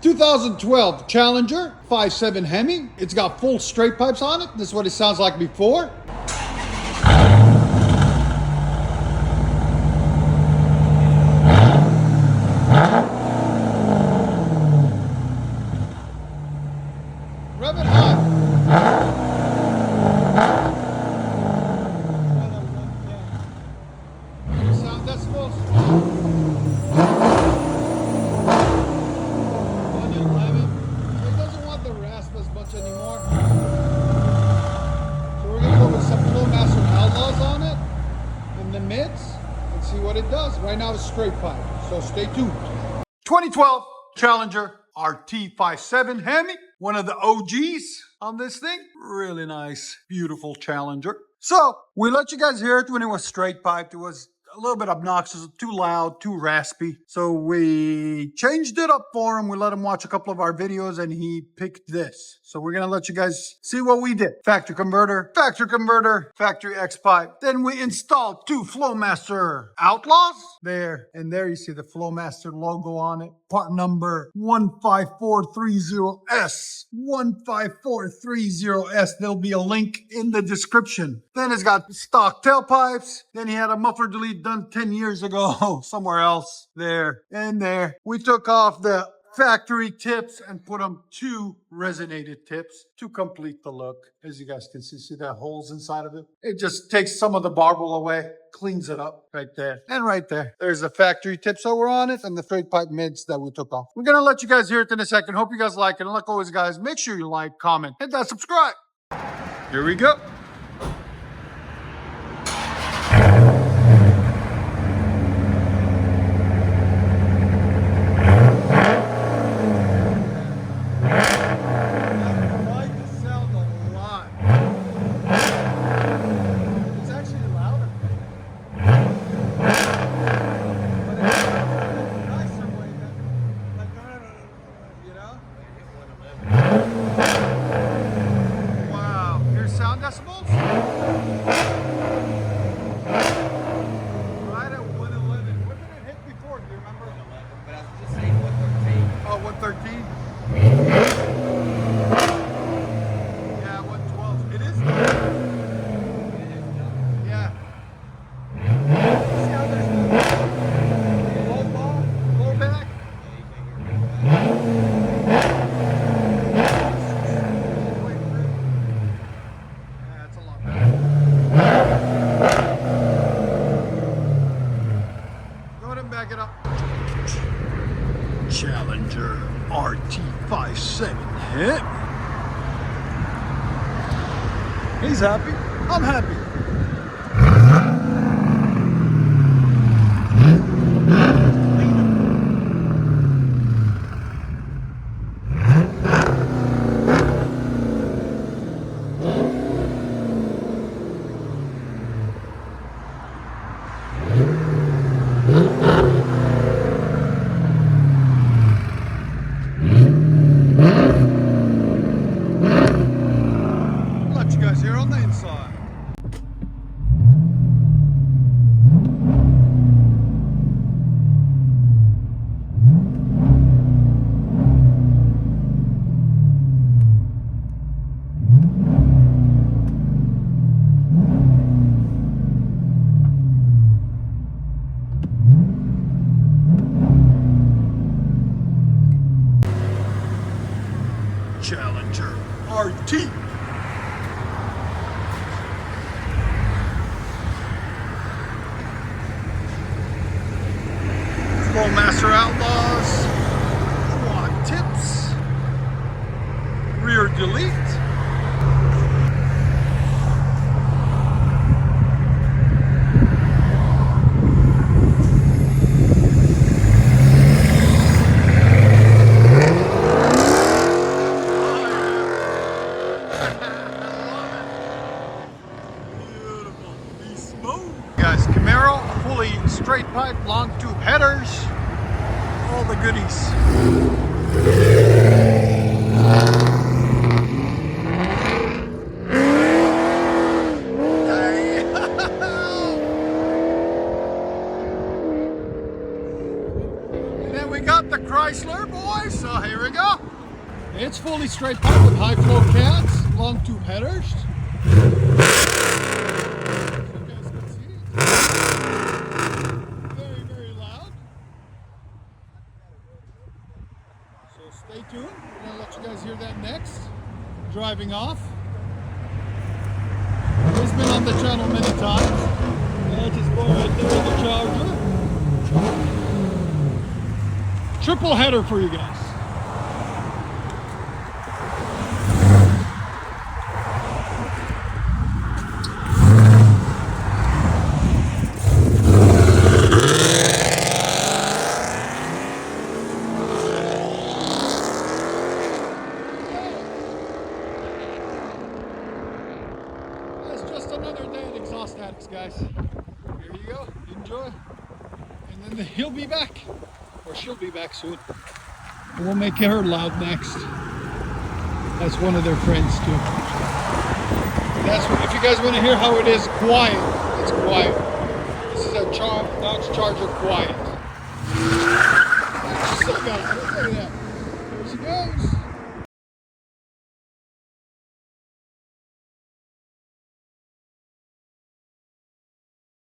2012 Challenger 5.7 HEMI. It's got full straight pipes on it. This is what it sounds like before. Rev it high. Sound decibels. 111. It doesn't want the rasp as much anymore. So we're gonna go with some Flowmaster Outlaws on it in the mids and see what it does. Right now it's straight pipe, so stay tuned. 2012 Challenger RT57 HEMI, one of the OGs on this thing. Really nice, beautiful Challenger. So we let you guys hear it when it was straight piped. It was a little bit obnoxious, too loud, too raspy. So we changed it up for him. We let him watch a couple of our videos and he picked this. So we're gonna let you guys see what we did. Factory converter, factory X pipe. Then we installed two Flowmaster Outlaws there. And there you see the Flowmaster logo on it. Part number 15430S. 15430S. There'll be a link in the description. Then it's got stock tailpipes. Then he had a muffler delete done 10 years ago somewhere else. There and there. We took off the factory tips and put them two resonated tips to complete the look. As you guys can see that holes inside of it. It just takes some of the barbel away, cleans it up right there. And right there, there's the factory tips that were on it and the straight pipe mids that we took off. We're gonna let you guys hear it in a second. Hope you guys like it. And like always, guys, make sure you like, comment, hit that subscribe. Here we go. Wow, here's sound decibels. Right at 111. What did it hit before? Do you remember? 111, but I was just saying 113. Oh, 113? Yeah, 112. It is. Yeah. See how there's the low ball, low back? Back it up. Challenger RT57 HEMI. He's happy. I'm happy. Let you guys hear on the inside. Challenger RT. Flowmaster Outlaws, quad tips, rear delete. go. It's fully straight pipe with high flow cats, long tube headers. So you guys can see it's very, very loud. So stay tuned. We're gonna let you guys hear that next. Driving off. He's been on the channel many times. That's his boy right there, the Charger. Triple header for you guys. That's just another day at Exhaust Addicts, guys. Here you go. Enjoy. And then he'll be back. Or she'll be back soon. And we'll make her loud next. That's one of their friends too. That's what, if you guys want to hear how it is quiet, it's quiet. This is a Dodge Charger quiet.